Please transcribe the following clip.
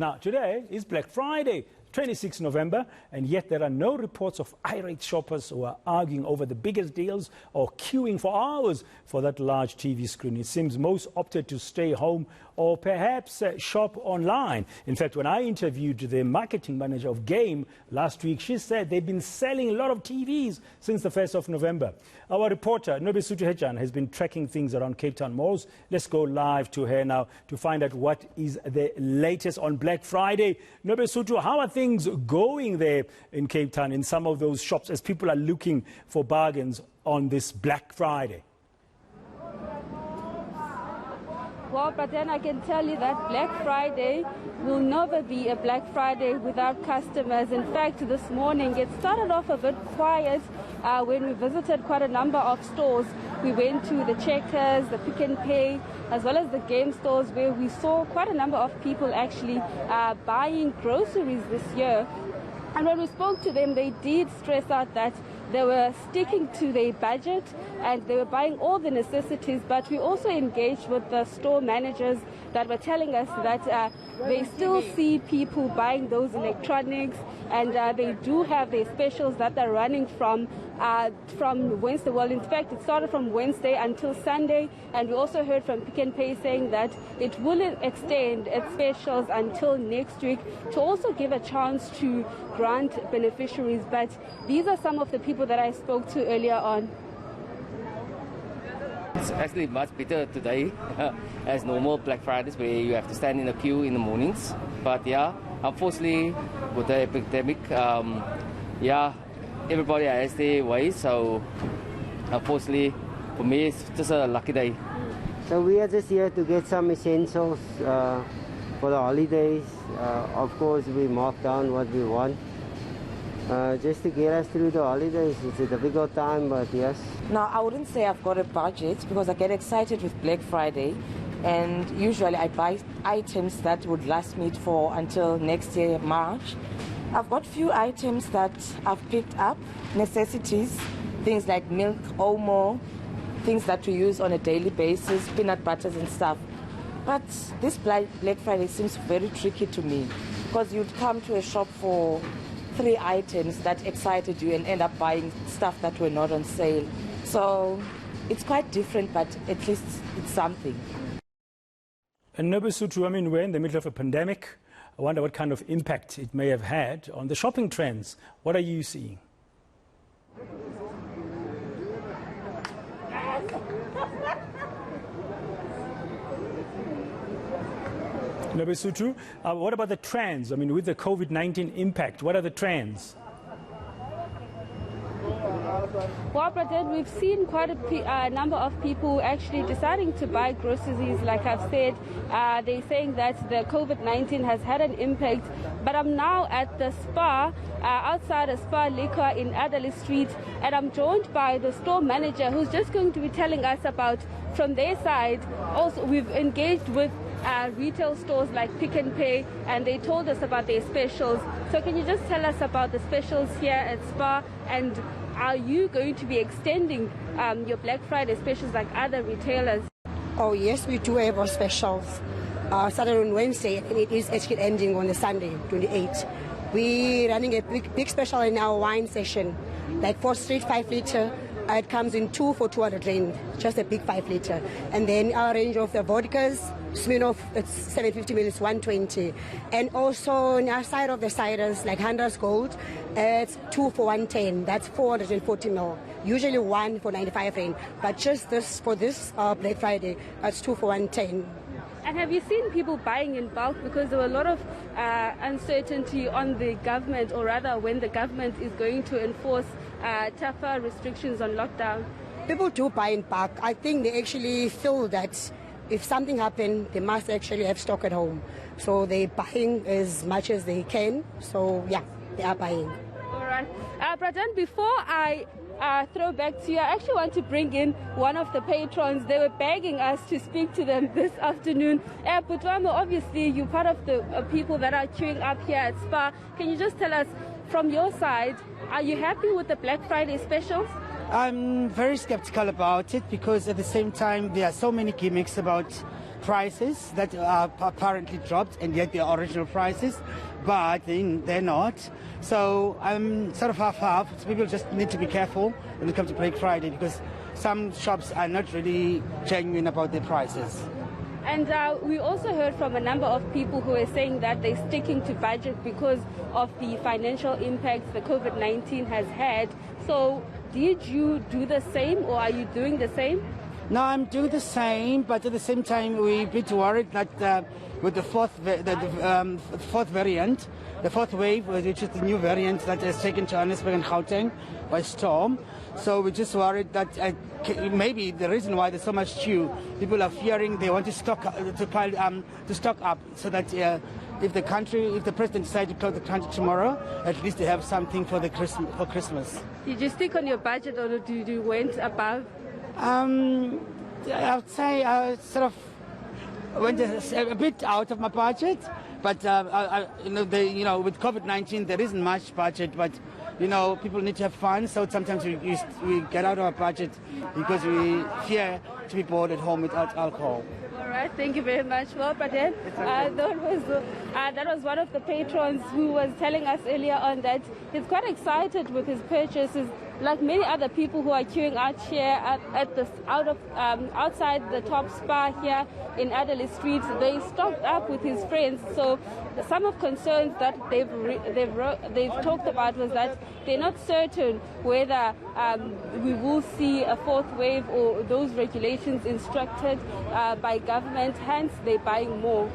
Now, today is Black Friday, 26 November, and yet there are no reports of irate shoppers who are arguing over the biggest deals or queuing for hours for that large TV screen. It seems most opted to stay home or perhaps shop online. In fact, when I interviewed the marketing manager of Game last week, she said they've been selling a lot of TVs since the 1st of November. Our reporter, Nobesuthu Hejana, has been tracking things around Cape Town malls. Let's go live to her now to find out what is the latest on Black Friday. Nobesuthu, how are things going there in Cape Town in some of those shops as people are looking for bargains on this Black Friday? Well, but then I can tell you that Black Friday will never be a Black Friday without customers. In fact, this morning it started off a bit quiet when we visited quite a number of stores. We went to the Checkers, the Pick n Pay, as well as the Game stores, where we saw quite a number of people actually buying groceries this year. And when we spoke to them, they did stress out that they were sticking to their budget and they were buying all the necessities. But we also engaged with the store managers that were telling us that they still see people buying those electronics, and they do have their specials that they're running from Wednesday. Well, in fact, it started from Wednesday until Sunday, and we also heard from Pick n Pay saying that it will extend its specials until next week to also give a chance to grant beneficiaries. But these are some of the people that I spoke to earlier on. It's actually much better today as normal Black Fridays, where you have to stand in a queue in the mornings. But yeah, unfortunately with the epidemic, everybody has their way. So unfortunately for me, it's just a lucky day. So we are just here to get some essentials for the holidays. Of course, we mark down what we want. Just to get us through the holidays. It's a difficult time, but yes. Now, I wouldn't say I've got a budget because I get excited with Black Friday, and usually I buy items that would last me for until next year, March. I've got few items that I've picked up, necessities, things like milk, omo, things that we use on a daily basis, peanut butters and stuff. But this Black Friday seems very tricky to me because you'd come to a shop for 3 items that excited you and end up buying stuff that were not on sale. So it's quite different, but at least it's something. And Nobesuthu, I mean, we're in the middle of a pandemic. I wonder what kind of impact it may have had on the shopping trends. What are you seeing? Nobesuthu, what about the trends? I mean, with the COVID-19 impact, what are the trends? Well, but then we've seen quite a number of people actually deciding to buy groceries. Like I've said, they're saying that the COVID-19 has had an impact. But I'm now at the Spa, outside a Spa Liquor in Adderley Street, and I'm joined by the store manager who's just going to be telling us about, from their side, also we've engaged with retail stores like Pick n Pay, and they told us about their specials. So can you just tell us about the specials here at Spa, and are you going to be extending your Black Friday specials like other retailers? Oh yes, we do have our specials. Started on Wednesday, and it is actually ending on the Sunday, 28th. We're running a big special in our wine session, like 4 straight 5 liter. It comes in 2 for 200 rand, just a big 5 liter. And then our range of the vodkas, Smirnoff, it's 750 ml, it's 120. And also on our side of the ciders, like Handra's Gold, it's 2 for 110. That's 440 ml. Usually 1 for 95 rand. But just this for this Black Friday, it's 2 for 110. And have you seen people buying in bulk? Because there were a lot of uncertainty on the government, or rather when the government is going to enforce tougher restrictions on lockdown. People do buy in bulk. I think they actually feel that if something happened, they must actually have stock at home. So they're buying as much as they can. So yeah, they are buying. All right. Pradhan, before I throw back to you, I actually want to bring in one of the patrons. They were begging us to speak to them this afternoon. Putwamo, obviously you're part of the people that are queuing up here at Spa. Can you just tell us, from your side, are you happy with the Black Friday specials? I'm very skeptical about it because at the same time there are so many gimmicks about prices that are apparently dropped, and yet they are original prices, but they're not. So I'm sort of half-half. So people just need to be careful when it comes to Black Friday, because some shops are not really genuine about their prices. And we also heard from a number of people who are saying that they're sticking to budget because of the financial impacts the COVID-19 has had. So did you do the same, or are you doing the same? No, I'm doing the same, but at the same time, we're a bit worried that with the fourth variant, the fourth wave, which is the new variant that has taken Johannesburg and Gauteng by storm. So we're just worried that maybe the reason why there's so much queue, people are fearing they want to stock up, so that if the president decides to close the country tomorrow, at least they have something for Christmas. Did you stick on your budget, or did you went above? I would say I sort of went a bit out of my budget, but with COVID-19 there isn't much budget, but people need to have fun, so sometimes we get out of our budget because we fear to be bored at home without alcohol. All right, thank you very much. Well, Patel, that was one of the patrons who was telling us earlier on that he's quite excited with his purchases. Like many other people who are queuing out here outside the top spa here in Adelaide Street, they stocked up with his friends. So some of concerns that they've talked about was that they're not certain whether we will see a fourth wave or those regulations instructed by government. Hence, they're buying more.